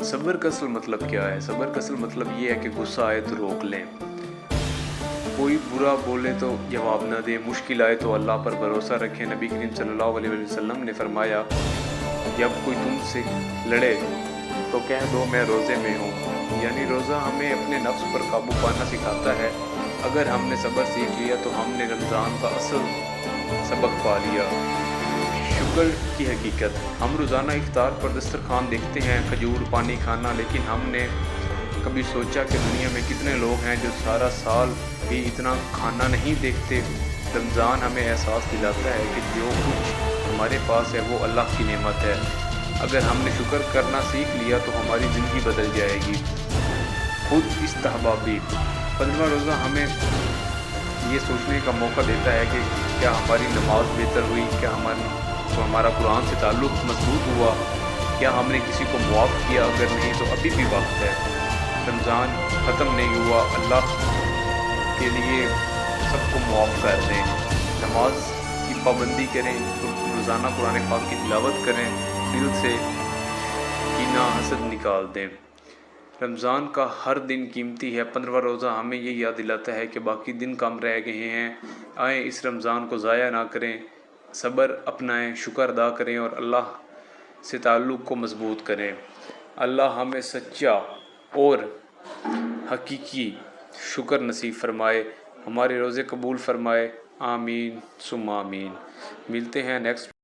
सब्र का असल मतलब क्या है? सब्र का असल मतलब ये है कि गुस्सा आए तो रोक लें, कोई बुरा बोले तो जवाब न दे, मुश्किल आए तो अल्लाह पर भरोसा रखें। नबी करीम सल्लल्लाहु अलैहि वसल्लम ने फरमाया, जब कोई तुमसे लड़े तो कह दो मैं रोज़े में हूँ। यानी रोज़ा हमें अपने नफ्स पर काबू पाना सिखाता है। अगर हमने सब्र सीख लिया तो हमने रमज़ान का असल सबक पा लिया। शुक्र की हकीकत, हम रोज़ाना इफ्तार पर दस्तरखान देखते हैं, खजूर पानी खाना, लेकिन हमने कभी सोचा कि दुनिया में कितने लोग हैं जो सारा साल भी इतना खाना नहीं देखते। रमज़ान हमें एहसास दिलाता है कि जो कुछ हमारे पास है वो अल्लाह की नेमत है। अगर हमने शुक्र करना सीख लिया तो हमारी ज़िंदगी बदल जाएगी। खुद इस्तहबाबी, 15वां रोज़ा हमें ये सोचने का मौका देता है कि क्या हमारी नमाज बेहतर हुई, क्या हमारा कुरान से ताल्लुक़ मजबूत हुआ, क्या हमने किसी को मुआफ़ किया। अगर नहीं तो अभी भी वक्त है, रमज़ान ख़त्म नहीं हुआ। अल्लाह के लिए सबको मुआफ़ कर दें, नमाज की पाबंदी करें, रोज़ाना कुरान पाक की तिलावत करें, दिल से कीना हसद निकाल दें। रमज़ान का हर दिन कीमती है। 15वां रोज़ा हमें ये याद दिलाता है कि बाकी दिन कम रह गए हैं। आए इस रमज़ान को ज़ाया ना करें, सब्र अपनाएं, शुक्र अदा करें और अल्लाह से ताल्लुक़ को मजबूत करें। अल्लाह हमें सच्चा और हकीकी शुक्र नसीब फरमाए, हमारे रोज़े कबूल फरमाए। आमीन सुम्मा आमीन। मिलते हैं नेक्स्ट